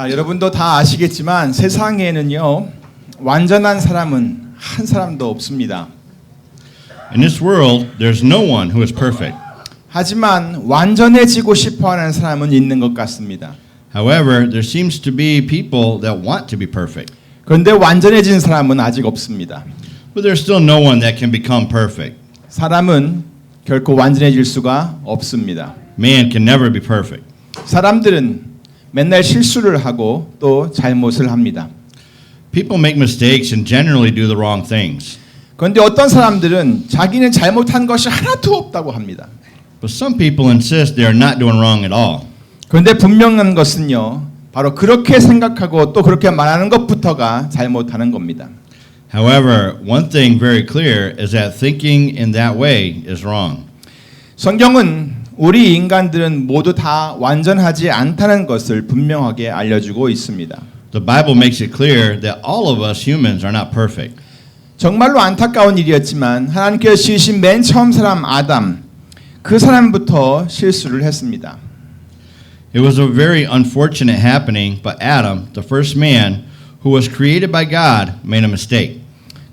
여러분도 다 아시겠지만 세상에는요 완전한 사람은 한 사람도 없습니다. In this world, there's no one who is perfect. 하지만 완전해지고 싶어하는 사람은 있는 것 같습니다. However, there seems to be people that want to be perfect. 그런데 완전해진 사람은 아직 없습니다. But there's still no one that can become perfect. 사람은 결코 완전해질 수가 없습니다. Man can never be perfect. 사람들은 맨날 실수를 하고 또 잘못을 합니다. People make mistakes and generally do the wrong things. 그런데 어떤 사람들은 자기는 잘못한 것이 하나도 없다고 합니다. But some people insist they are not doing wrong at all. 그런데 분명한 것은요, 바로 그렇게 생각하고 또 그렇게 말하는 것부터가 잘못하는 겁니다. However, one thing very clear is that thinking in that way is wrong. 성경은 우리 인간들은 모두 다 완전하지 않다는 것을 분명하게 알려주고 있습니다. The Bible makes it clear that all of us humans are not perfect. 정말로 안타까운 일이었지만 하나님께서 지으신 맨 처음 사람 아담, 그 사람부터 실수를 했습니다. It was a very unfortunate happening, but Adam, the first man who was created by God, made a mistake.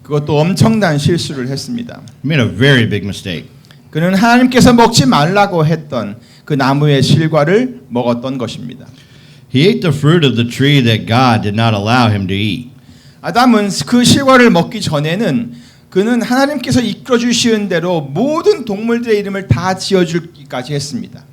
그것도 엄청난 실수를 했습니다. He made a very big mistake. 그는 하나님께서 먹지 말라고 했던 그 나무의 실과를 먹었던 것입니다. He ate the fruit of the tree that God did not allow him to eat. 아담은 그 실과를 먹기 전에는 그는 하나님께서 이끌어 주시는 대로 모든 동물들의 이름을 다 지어주기까지 했습니다.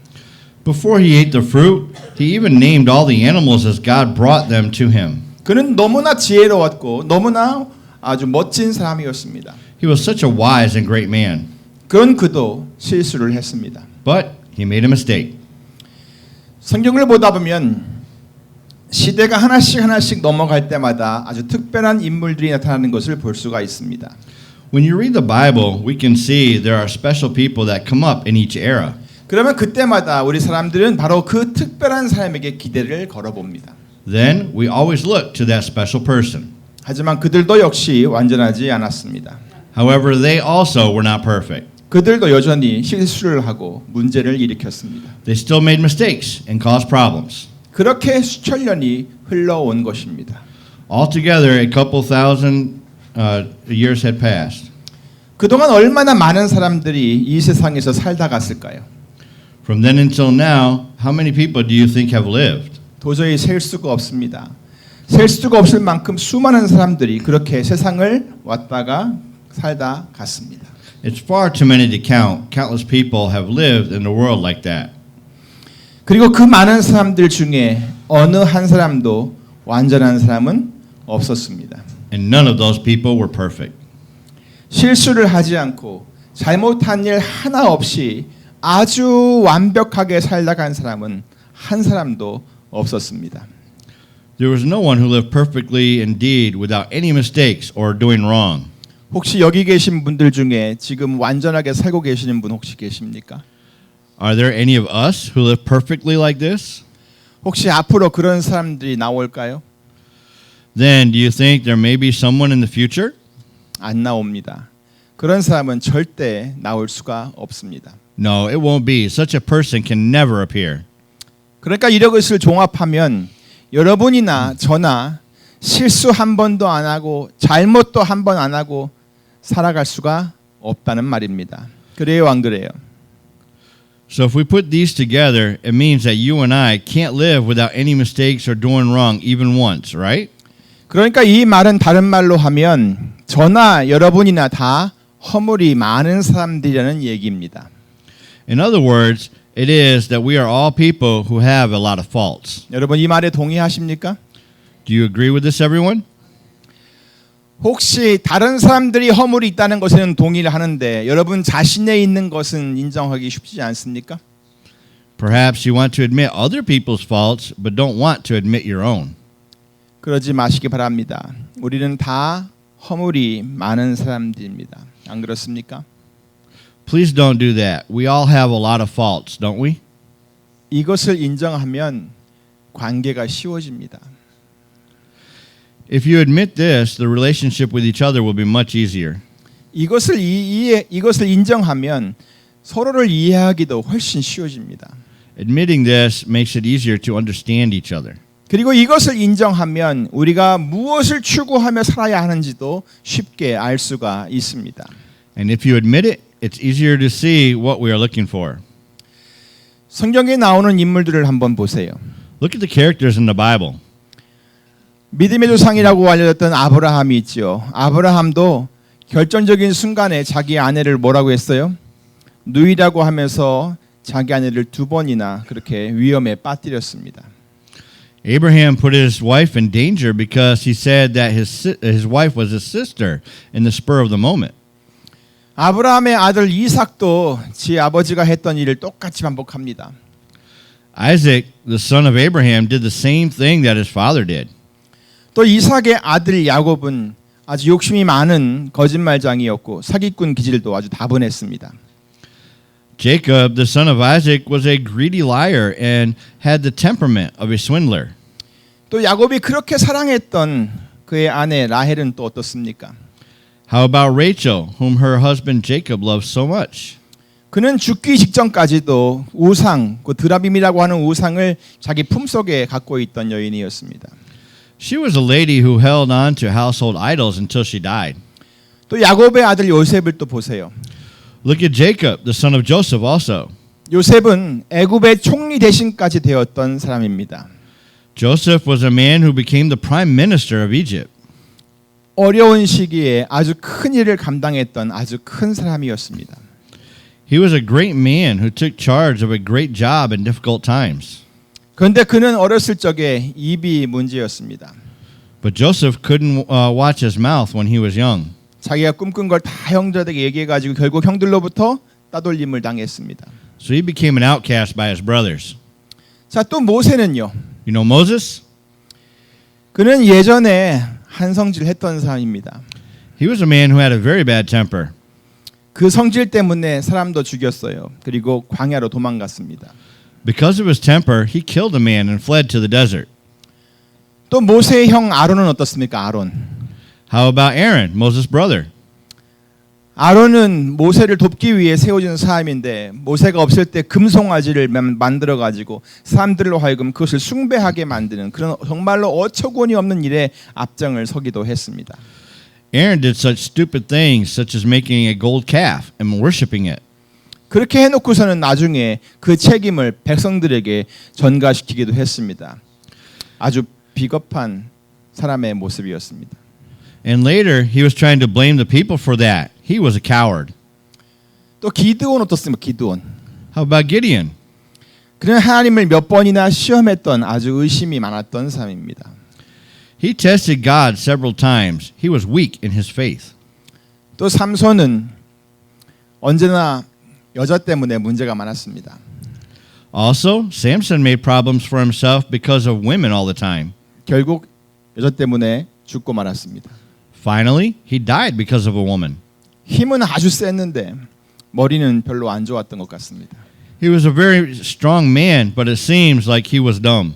Before he ate the fruit, he even named all the animals as God brought them to him. 그는 너무나 지혜로웠고 너무나 아주 멋진 사람이었습니다. He was such a wise and great man. 그런 그도 실수를 했습니다. But he made a mistake. 성경을 보다 보면 시대가 하나씩 넘어갈 때마다 아주 특별한 인물들이 나타나는 것을 볼 수가 있습니다. When you read the Bible, we can see there are special people that come up in each era. 그러면 그때마다 우리 사람들은 바로 그 특별한 사람에게 기대를 걸어봅니다. Then we always look to that special person. 하지만 그들도 역시 완전하지 않았습니다. However, they also were not perfect. 그들도 여전히 실수를 하고 문제를 일으켰습니다. They still made mistakes and caused problems. 그렇게 수천 년이 흘러온 것입니다. Altogether, a couple thousand years had passed. 그동안 얼마나 많은 사람들이 이 세상에서 살다 갔을까요? From then until now, how many people do you think have lived? 도저히 셀 수가 없습니다. 셀 수가 없을 만큼 수많은 사람들이 그렇게 세상을 왔다가 살다 갔습니다. It's far too many to count. Countless people have lived in the world like that. 그리고 그 많은 사람들 중에 어느 한 사람도 완전한 사람은 없었습니다. And none of those people were perfect. 실수를 하지 않고 잘못한 일 하나 없이 아주 완벽하게 살다 간 사람은 한 사람도 없었습니다. There was no one who lived perfectly indeed without any mistakes or doing wrong. 혹시 여기 계신 분들 중에 지금 완전하게 살고 계시는 분 혹시 계십니까? Are there any of us who live perfectly like this? 혹시 앞으로 그런 사람들이 나올까요? Then do you think there may be someone in the future? 안 나옵니다. 그런 사람은 절대 나올 수가 없습니다. No, it won't be. Such a person can never appear. 그러니까 이것을 종합하면 여러분이나 저나 실수 한 번도 안 하고 잘못도 한 번 안 하고 살아갈 수가 없다는 말입니다. 그래요, 안 그래요? So if we put these together, it means that you and I can't live without any mistakes or doing wrong even once, right? 그러니까 이 말은 다른 말로 하면 저나 여러분이나 다 허물이 많은 사람들이라는 얘기입니다. In other words, it is that we are all people who have a lot of faults. 여러분 이 말에 동의하십니까? Do you agree with this, everyone? 혹시 다른 사람들이 허물이 있다는 것에는 동의를 하는데 여러분 자신에 있는 것은 인정하기 쉽지 않습니까? Perhaps you want to admit other people's faults, but don't want to admit your own. 그러지 마시기 바랍니다. 우리는 다 허물이 많은 사람들입니다. 안 그렇습니까? Please don't do that. We all have a lot of faults, don't we? 이것을 인정하면 관계가 쉬워집니다. If you admit this, the relationship with each other will be much easier. 이것을 인정하면 서로를 이해하기도 훨씬 쉬워집니다. Admitting this makes it easier to understand each other. 그리고 이것을 인정하면 우리가 무엇을 추구하며 살아야 하는지도 쉽게 알 수가 있습니다. And if you admit it, it's easier to see what we are looking for. 성경에 나오는 인물들을 한번 보세요. Look at the characters in the Bible. 믿음의 조상이라고 알려졌던 아브라함이 있죠. 아브라함도 결정적인 순간에 자기 아내를 뭐라고 했어요? 누이라고 하면서 자기 아내를 2번이나 그렇게 위험에 빠뜨렸습니다. Abraham put his wife in danger because he said that his wife was his sister in the spur of the moment. 아브라함의 아들 이삭도 지 아버지가 했던 일을 똑같이 반복합니다. Isaac, the son of Abraham, did the same thing that his father did. 또 이삭의 아들 야곱은 아주 욕심이 많은 거짓말장이었고 사기꾼 기질도 아주 다분했습니다. Jacob, the son of Isaac, was a greedy liar and had the temperament of a swindler. 또 야곱이 그렇게 사랑했던 그의 아내 라헬은 또 어떻습니까? How about Rachel, whom her husband Jacob loved so much? 그는 죽기 직전까지도 우상, 그 드라빔이라고 하는 우상을 자기 품속에 갖고 있던 여인이었습니다. She was a lady who held on to household idols until she died. 또 야곱의 아들 요셉을 또 보세요. Look at Jacob, the son of Joseph also. 요셉은 애굽의 총리 대신까지 되었던 사람입니다. Joseph was a man who became the prime minister of Egypt. 어려운 시기에 아주 큰 일을 감당했던 아주 큰 사람이었습니다. He was a great man who took charge of a great job in difficult times. 그런데 그는 어렸을 적에 입이 문제였습니다. But Joseph couldn't watch his mouth when he was young. 자기가 꿈꾼 걸 다 형들에게 얘기해가지고 결국 형들로부터 따돌림을 당했습니다. So he became an outcast by his brothers. 자, 또 모세는요. You know Moses? 그는 예전에 한성질했던 사람입니다. He was a man who had a very bad temper. 그 성질 때문에 사람도 죽였어요. 그리고 광야로 도망갔습니다. Because of his temper, he killed a man and fled to the desert. 또 모세의 형 아론은 어떻습니까? 아론. How about Aaron, Moses' brother? 아론은 모세를 돕기 위해 세워진 사람인데 모세가 없을 때 금송아지를 만들어 가지고 사람들로 하여금 그것을 숭배하게 만드는 그런 정말로 어처구니 없는 일에 앞장을 서기도 했습니다. Aaron did such stupid things such as making a gold calf and worshiping it. 그렇게 해놓고서는 나중에 그 책임을 백성들에게 전가시키기도 했습니다. 아주 비겁한 사람의 모습이었습니다. And later, he was trying to blame the people for that. He was a coward. 또 기드온 어떻습니까? 기드온. How about Gideon? 그는 하나님을 몇 번이나 시험했던 아주 의심이 많았던 사람입니다. He tested God several times. He was weak in his faith. 또 삼손은 언제나 여자 때문에 문제가 많았습니다. Also, Samson made problems for himself because of women all the time. 결국 여자 때문에 죽고 말았습니다. Finally, he died because of a woman. 힘은 아주 셌는데 머리는 별로 안 좋았던 것 같습니다. He was a very strong man, but it seems like he was dumb.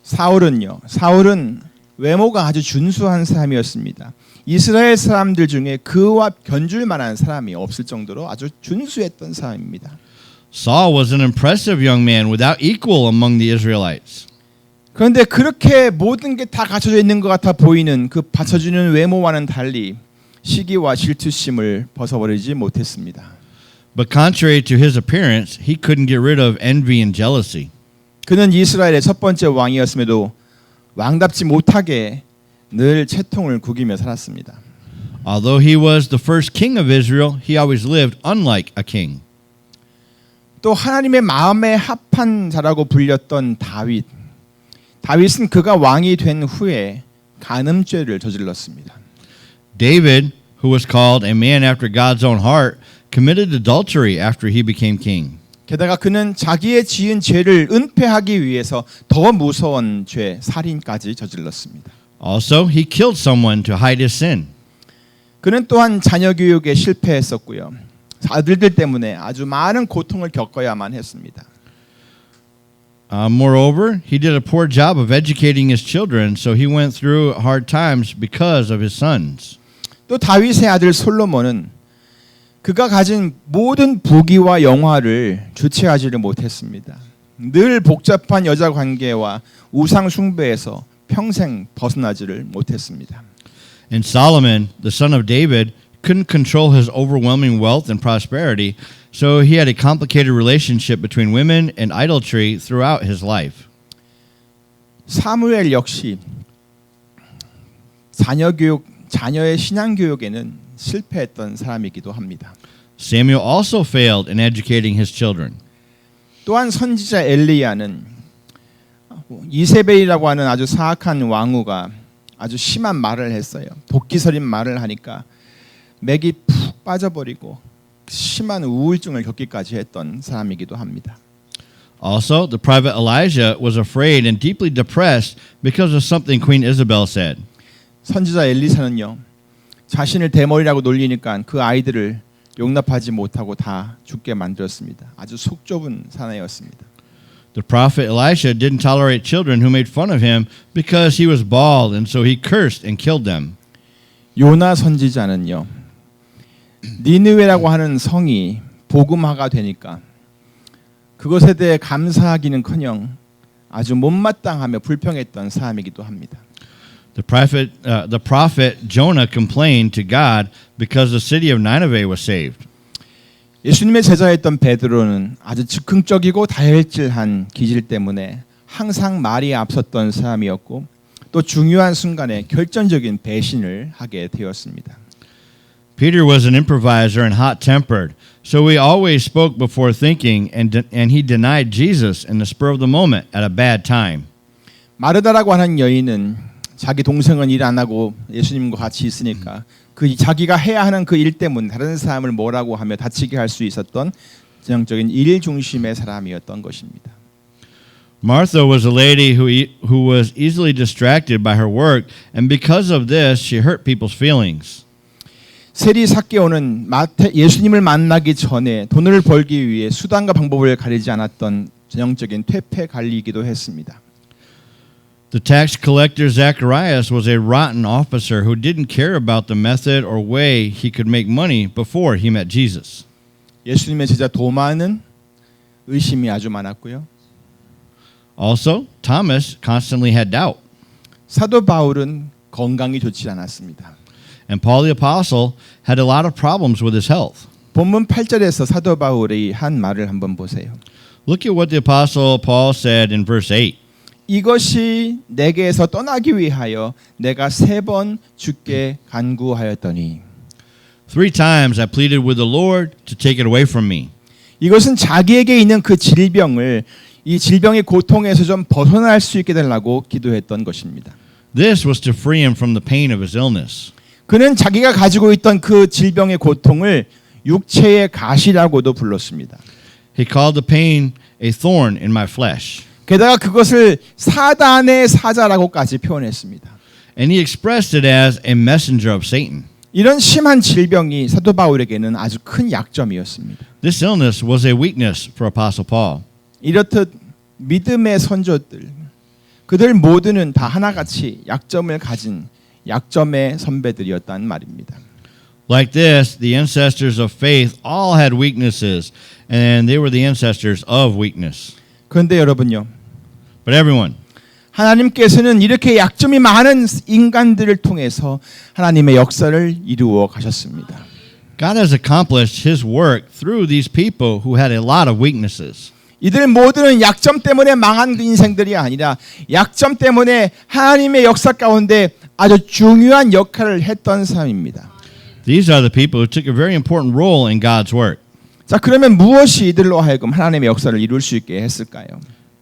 사울은요. 사울은 외모가 아주 준수한 사람이었습니다. 이스라엘 사람들 중에 그와 견줄 만한 사람이 없을 정도로 아주 준수했던 사람입니다. Saul was an impressive young man without equal among the Israelites. 그런데 그렇게 모든 게 다 갖춰져 있는 것 같아 보이는 그 받쳐주는 외모와는 달리 시기와 질투심을 벗어버리지 못했습니다. But contrary to his appearance, he couldn't get rid of envy and jealousy. 그는 이스라엘의 첫 번째 왕이었음에도 왕답지 못하게 늘 채통을 구기며 살았습니다. Although he was the first king of Israel, he always lived unlike a king. 또 하나님의 마음에 합한 자라고 불렸던 다윗. 다윗은 그가 왕이 된 후에 간음죄를 저질렀습니다. David, who was called a man after God's own heart, committed adultery after he became king. 게다가 그는 자기의 지은 죄를 은폐하기 위해서 더 무서운 죄, 살인까지 저질렀습니다. Also, he killed someone to hide his sin. 그는 또한 자녀 교육에 실패했었고요. 아들들 때문에 아주 많은 고통을 겪어야만 했습니다. Moreover, he did a poor job of educating his children, so he went through hard times because of his sons. 또 다윗의 아들 솔로몬은 그가 가진 모든 부귀와 영화를 주체하지를 못했습니다. 늘 복잡한 여자 관계와 우상 숭배에서 평생 벗어나지를 못했습니다. And Solomon, the son of David, couldn't control his overwhelming wealth and prosperity, so he had a complicated relationship between women and idolatry throughout his life. 사무엘 역시 자녀의 신앙 교육에는 실패했던 사람이기도 합니다. Samuel also failed in educating his children. 또한 선지자 엘리야는 이세벨이라고 하는 아주 사악한 왕후가 아주 심한 말을 했어요. 도끼서린 말을 하니까 맥이 푹 빠져버리고 심한 우울증을 겪기까지 했던 사람이기도 합니다. Also, the prophet Elijah was afraid and deeply depressed because of something Queen Isabel said. 선지자 엘리사는요, 자신을 대머리라고 놀리니까 그 아이들을 용납하지 못하고 다 죽게 만들었습니다. 아주 속 좁은 사내였습니다. The prophet Elisha didn't tolerate children who made fun of him because he was bald, and so he cursed and killed them. 요나 선지자는요, 니느웨라고 하는 성이 복음화가 되니까 그것에 대해 감사하기는커녕 아주 못마땅하며 불평했던 사람이기도 합니다. The prophet Jonah complained to God because the city of Nineveh was saved. 예수님의 제자였던 베드로는 아주 즉흥적이고 다혈질한 기질 때문에 항상 말이 앞섰던 사람이었고 또 중요한 순간에 결정적인 배신을 하게 되었습니다. Peter was an improviser and hot-tempered, so he always spoke before thinking, and he denied Jesus in the spur of the moment at a bad time. 마르다라고 하는 여인은 자기 동생은 일 안 하고 예수님과 같이 있으니까 그 자기가 해야 하는 그 일 때문에 다른 사람을 뭐라고 하며 다치게 할 수 있었던 전형적인 일 중심의 사람이었던 것입니다. Martha was a lady who was easily distracted by her work, and because of this, she hurt people's feelings. 세리 삭개오는 예수님을 만나기 전에 돈을 벌기 위해 수단과 방법을 가리지 않았던 전형적인 퇴폐 관리이기도 했습니다. The tax collector Zacharias was a rotten officer who didn't care about the method or way he could make money before he met Jesus. 예수님의 제자 도마는 의심이 아주 많았고요. Also, Thomas constantly had doubt. 사도 바울은 건강이 좋지 않았습니다. And Paul the Apostle had a lot of problems with his health. 본문 8절에서 사도 바울이 한 말을 한번 보세요. Look at what the Apostle Paul said in verse 8. 이것이 내게서 떠나기 위하여 내가 3번 주께 간구하였더니 3 times I pleaded with the Lord to take it away from me. 이것은 자기에게 있는 그 질병을 이 질병의 고통에서 좀 벗어날 수 있게 되려고 기도했던 것입니다. This was to free him from the pain of his illness. 그는 자기가 가지고 있던 그 질병의 고통을 육체의 가시라고도 불렀습니다. He called the pain a thorn in my flesh. 게다가 그것을 사단의 사자라고까지 표현했습니다. And he expressed it as a messenger of Satan. 이런 심한 질병이 사도 바울에게는 아주 큰 약점이었습니다. This illness was a weakness for Apostle Paul. 이렇듯 믿음의 선조들, 그들 모두는 다 하나같이 약점을 가진 약점의 선배들이었단 말입니다. Like this, the ancestors of faith all had weaknesses, and they were the ancestors of weakness. 그런데 여러분요, But everyone, 하나님께서는 이렇게 약점이 많은 인간들을 통해서 하나님의 역사를 이루어 가셨습니다. God has accomplished His work through these people who had a lot of weaknesses. 이들 모두는 약점 때문에 망한 인생들이 아니라 약점 때문에 하나님의 역사 가운데 아주 중요한 역할을 했던 사람입니다. These are the people who took a very important role in God's work. 자, 그러면 무엇이 이들로 하여금 하나님의 역사를 이룰 수 있게 했을까요?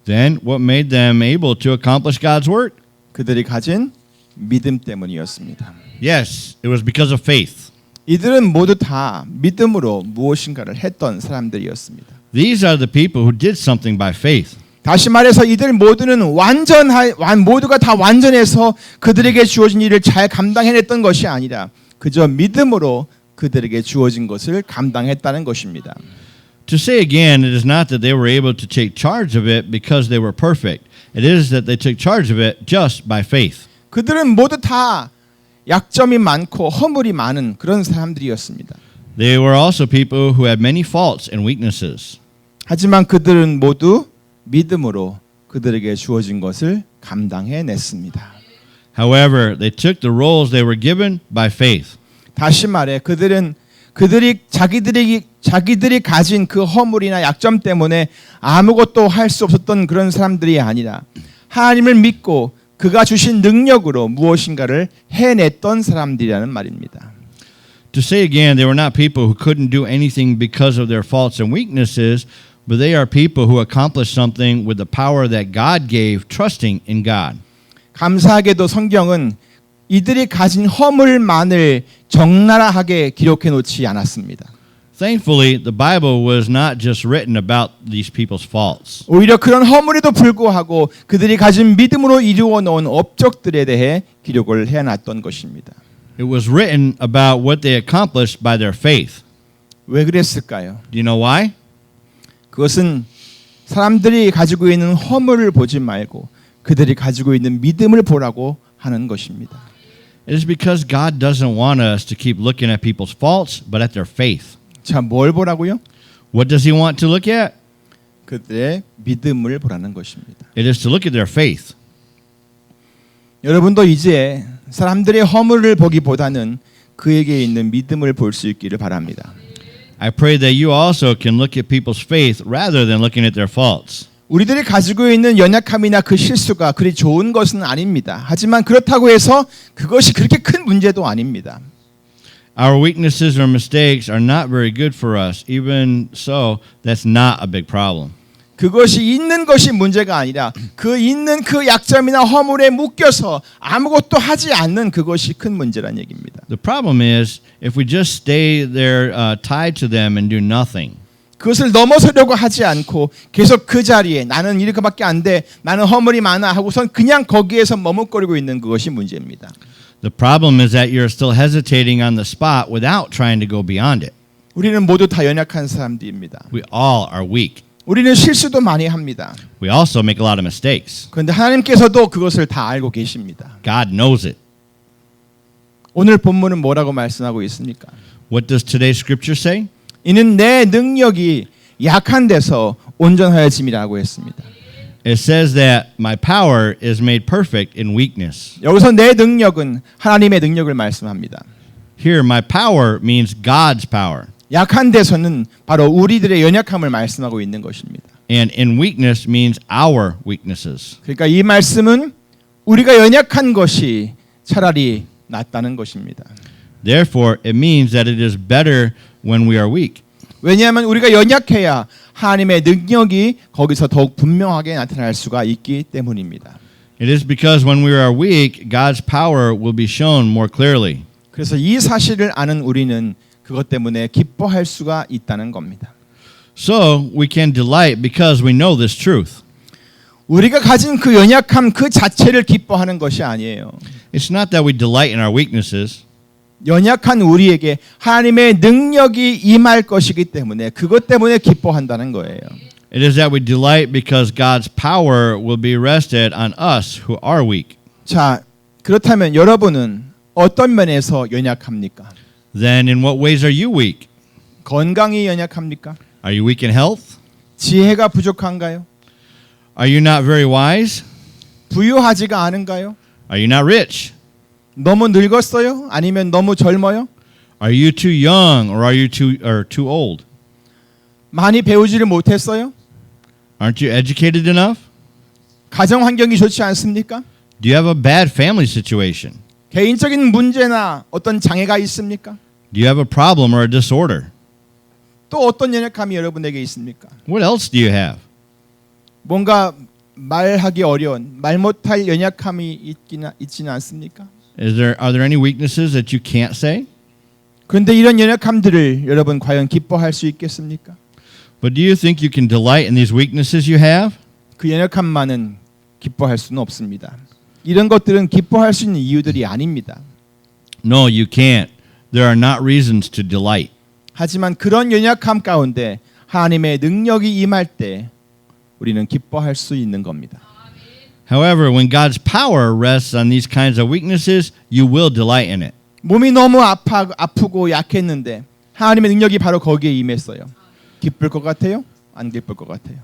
Then, what made them able to accomplish God's work? 그들이 가진 믿음 때문이었습니다. Yes, it was because of faith. 이들은 모두 다 믿음으로 무엇인가를 했던 사람들이었습니다. These are the people who did something by faith. 다시 말해서 이들 모두는 모두가 다 완전해서 그들에게 주어진 일을 잘 감당해냈던 것이 아니라 그저 믿음으로 그들에게 주어진 것을 감당했다는 것입니다. To say again, it is not that they were able to take charge of it because they were perfect. It is that they took charge of it just by faith. 그들은 모두 다 약점이 많고 허물이 많은 그런 사람들이었습니다. They were also people who had many faults and weaknesses. 하지만 그들은 모두 믿음으로 그들에게 주어진 것을 감당해냈습니다. However, they took the roles they were given by faith. 다시 말해 그들이 자기들이 가진 그 허물이나 약점 때문에 아무것도 할 수 없었던 그런 사람들이 아니라 하나님을 믿고 그가 주신 능력으로 무엇인가를 해냈던 사람들이라는 말입니다. To say again, they were not people who couldn't do anything because of their faults and weaknesses, but they are people who accomplished something with the power that God gave, trusting in God. 감사하게도 성경은 이들이 가진 허물만을 적나라하게 기록해 놓지 않았습니다. Thankfully, the Bible was not just written about these people's faults. 오히려 그런 허물에도 불구하고 그들이 가진 믿음으로 이루어 놓은 업적들에 대해 기록을 해놨던 것입니다. It was written about what they accomplished by their faith. 왜 그랬을까요? Do you know why? 그것은 사람들이 가지고 있는 허물을 보지 말고 그들이 가지고 있는 믿음을 보라고 하는 것입니다. It is because God doesn't want us to keep looking at people's faults, but at their faith. 자, 뭘 보라고요? What does He want to look at? 그들의 믿음을 보라는 것입니다. It is to look at their faith. 여러분도 이제 사람들의 허물을 보기보다는 그에게 있는 믿음을 볼 수 있기를 바랍니다. I pray that you also can look at people's faith rather than looking at their faults. 우리들이 가지고 있는 연약함이나 그 실수가 그리 좋은 것은 아닙니다. 하지만 그렇다고 해서 그것이 그렇게 큰 문제도 아닙니다. Our weaknesses or mistakes are not very good for us. Even so, that's not a big problem. 그것이 있는 것이 문제가 아니라 그 있는 그 약점이나 허물에 묶여서 아무것도 하지 않는 그것이 큰 문제란 얘기입니다. The problem is if we just stay there tied to them and do nothing. 그것을 넘어서려고 하지 않고 계속 그 자리에 나는 이렇게밖에 안 돼, 나는 허물이 많아 하고선 그냥 거기에서 머뭇거리고 있는 그것이 문제입니다. The problem is that you're still hesitating on the spot without trying to go beyond it. 우리는 모두 다 연약한 사람들입니다. We all are weak. 우리는 실수도 많이 합니다. We also make a lot of mistakes. 그런데 하나님께서도 그것을 다 알고 계십니다. God knows it. 오늘 본문은 뭐라고 말씀하고 있습니까? What does today's scripture say? 이는 내 능력이 약한 데서 온전하여짐이라고 했습니다. It says that my power is made perfect in weakness. 여기서 내 능력은 하나님의 능력을 말씀합니다. Here, my power means God's power. 약한 데서는 바로 우리들의 연약함을 말씀하고 있는 것입니다. And in weakness means our weaknesses. 그러니까 이 말씀은 우리가 연약한 것이 차라리 낫다는 것입니다. Therefore, it means that it is better when we are weak. 왜냐하면 우리가 연약해야 하나님의 능력이 거기서 더욱 분명하게 나타날 수가 있기 때문입니다. It is because when we are weak, God's power will be shown more clearly. 그래서 이 사실을 아는 우리는 그것 때문에 기뻐할 수가 있다는 겁니다. So we can delight because we know this truth. 우리가 가진 그 연약함 그 자체를 기뻐하는 것이 아니에요. It's not that we delight in our weaknesses. 연약한 우리에게 하나님의 능력이 임할 것이기 때문에 그것 때문에 기뻐한다는 거예요. It is that we delight because God's power will be rested on us who are weak. 자, 그렇다면 여러분은 어떤 면에서 연약합니까? Then in what ways are you weak? 건강이 연약합니까? Are you weak in health? 지혜가 부족한가요? Are you not very wise? 부유하지가 않은가요? Are you not rich? 너무 늙었어요? 아니면 너무 젊어요? Are you too young or are you too old? 많이 배우지를 못했어요? Aren't you educated enough? 가정 환경이 좋지 않습니까? Do you have a bad family situation? 개인적인 문제나 어떤 장애가 있습니까? Do you have a problem or a disorder? 또 어떤 연약함이 여러분에게 있습니까? What else do you have? 뭔가 말하기 어려운 말 못할 연약함이 있지는 않습니까? Are there any weaknesses that you can't say? 그런데 이런 연약함들을 여러분 과연 기뻐할 수 있겠습니까? But do you think you can delight in these weaknesses you have? 그 연약함만은 기뻐할 수는 없습니다. 이런 것들은 기뻐할 수 있는 이유들이 아닙니다. No, you can't. There are not reasons to delight. 하지만 그런 연약함 가운데 하나님의 능력이 임할 때 우리는 기뻐할 수 있는 겁니다. However, when God's power rests on these kinds of weaknesses, you will delight in it. 몸이 너무 아프고 약했는데 하나님의 능력이 바로 거기에 임했어요. 기쁠 것 같아요? 안 기쁠 것 같아요?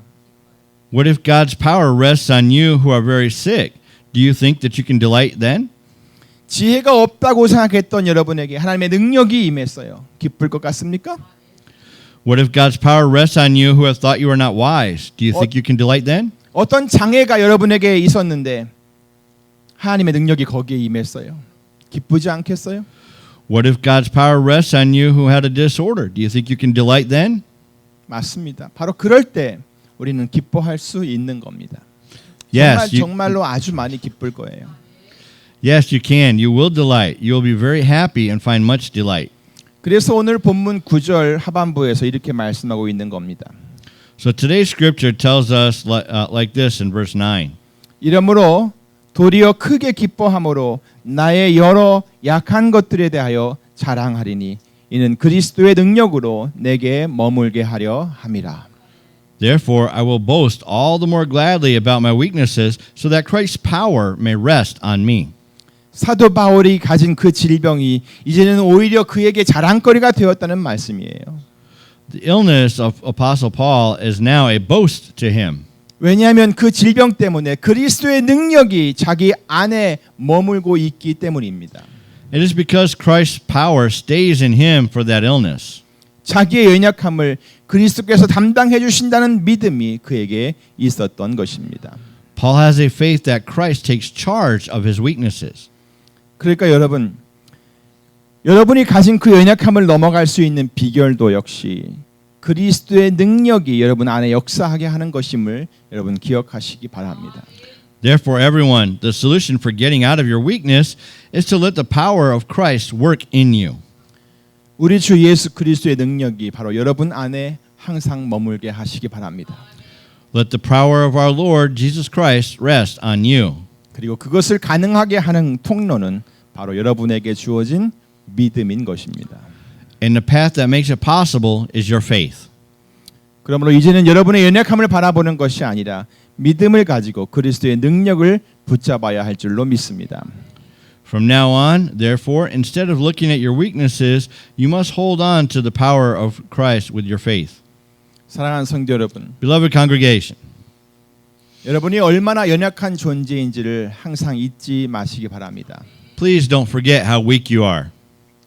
기뻐할 수 있는 이유들이 아닙니다. What if God's power rests on you who are very sick? Do you think that you can delight then? 지혜가 없다고 생각했던 여러분에게 하나님의 능력이 임했어요. 기쁠 것 같습니까? What if God's power rests on you who have thought you were not wise? Do you think you can delight then? 어떤 장애가 여러분에게 있었는데 하나님의 능력이 거기에 임했어요. 기쁘지 않겠어요? What if God's power rests on you who had a disorder? Do you think you can delight then? 맞습니다. 바로 그럴 때 우리는 기뻐할 수 있는 겁니다. Yes, 정말로 아주 많이 기쁠 거예요. Yes, you can. You will delight. You will be very happy and find much delight. 그래서 오늘 본문 9절 하반부에서 이렇게 말씀하고 있는 겁니다. So today's scripture tells us like this in verse 9. 이러므로 도리어 크게 기뻐함으로 나의 여러 약한 것들에 대하여 자랑하리니 이는 그리스도의 능력으로 내게 머물게 하려 함이라. Therefore, I will boast all the more gladly about my weaknesses, so that Christ's power may rest on me. 사도 바울이 가진 그 질병이 이제는 오히려 그에게 자랑거리가 되었다는 말씀이에요. The illness of Apostle Paul is now a boast to him. 왜냐하면 그 질병 때문에 그리스도의 능력이 자기 안에 머물고 있기 때문입니다. It is because Christ's power stays in him for that illness. 자기의 연약함을 그리스도께서 담당해 주신다는 믿음이 그에게 있었던 것입니다. Paul has a faith that Christ takes charge of his weaknesses. 그러니까 여러분이 가진 그 연약함을 넘어갈 수 있는 비결도 역시 그리스도의 능력이 여러분 안에 역사하게 하는 것임을 여러분 기억하시기 바랍니다. Therefore, everyone, the solution for getting out of your weakness is to let the power of Christ work in you. 우리 주 예수 그리스도의 능력이 바로 여러분 안에 항상 머물게 하시기 바랍니다. Let the power of our Lord Jesus Christ rest on you. 그리고 그것을 가능하게 하는 통로는 바로 여러분에게 주어진 믿음인 것입니다. And the path that makes it possible is your faith. 그러므로 이제는 여러분의 연약함을 바라보는 것이 아니라 믿음을 가지고 그리스도의 능력을 붙잡아야 할 줄로 믿습니다. From now on, therefore, instead of looking at your weaknesses, you must hold on to the power of Christ with your faith. 사랑하는 성도 여러분, Beloved congregation, 여러분이 얼마나 연약한 존재인지를 항상 잊지 마시기 바랍니다. please don't forget how weak you are.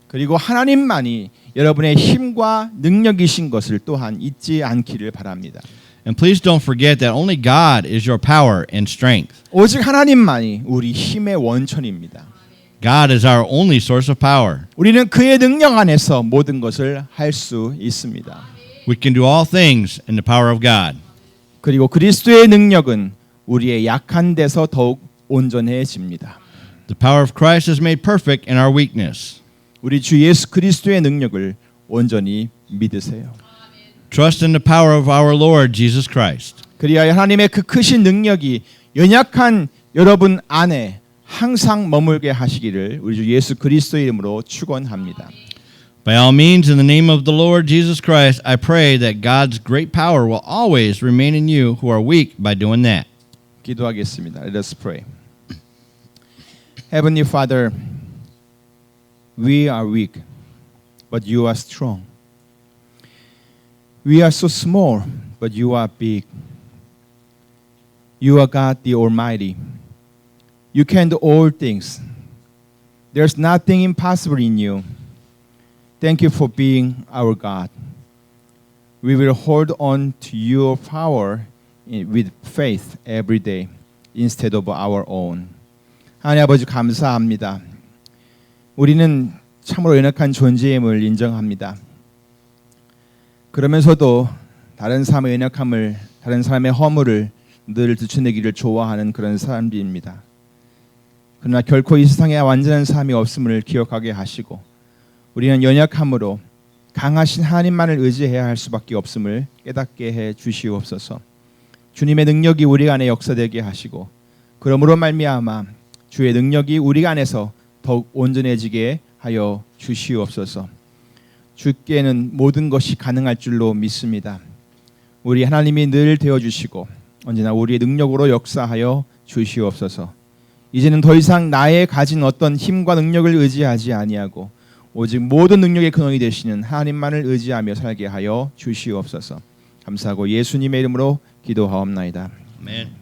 그리고 하나님만이 여러분의 힘과 능력이신 것을 또한 잊지 않기를 바랍니다. And please don't forget that only God is your power and strength. 오직 하나님만이 우리 힘의 원천입니다. God is our only source of power. 우리는 그의 능력 안에서 모든 것을 할 수 있습니다. We can do all things in the power of God. 그리고 그리스도의 능력은 우리의 약한 데서 더욱 온전해집니다. The power of Christ is made perfect in our weakness. 우리 주 예수 그리스도의 능력을 온전히 믿으세요. Trust in the power of our Lord Jesus Christ. 그리하여 하나님의 그 크신 능력이 연약한 여러분 안에 항상 머물게 하시기를 우리 주 예수 그리스도의 이름으로 축원합니다. By all means, in the name of the Lord Jesus Christ, I pray that God's great power will always remain in you who are weak by doing that. 기도하겠습니다. Let us pray. Heavenly Father, we are weak, but you are strong. We are so small, but you are big. You are God the Almighty. You can do all things. There's nothing impossible in you. Thank you for being our God. We will hold on to your power with faith every day instead of our own. 하나님 아버지 감사합니다. 우리는 참으로 연약한 존재임을 인정합니다. 그러면서도 다른 사람의 연약함을, 다른 사람의 허물을 늘 드러내기를 좋아하는 그런 사람들입니다. 그러나 결코 이 세상에 완전한 사람이 없음을 기억하게 하시고 우리는 연약함으로 강하신 하나님만을 의지해야 할 수밖에 없음을 깨닫게 해 주시옵소서. 주님의 능력이 우리 안에 역사되게 하시고 그러므로 말미암아 주의 능력이 우리 안에서 더욱 온전해지게 하여 주시옵소서. 주께는 모든 것이 가능할 줄로 믿습니다. 우리 하나님이 늘 되어주시고 언제나 우리의 능력으로 역사하여 주시옵소서. 이제는 더 이상 나의 가진 어떤 힘과 능력을 의지하지 아니하고 오직 모든 능력의 근원이 되시는 하나님만을 의지하며 살게 하여 주시옵소서. 감사하고 예수님의 이름으로 기도하옵나이다. Amen.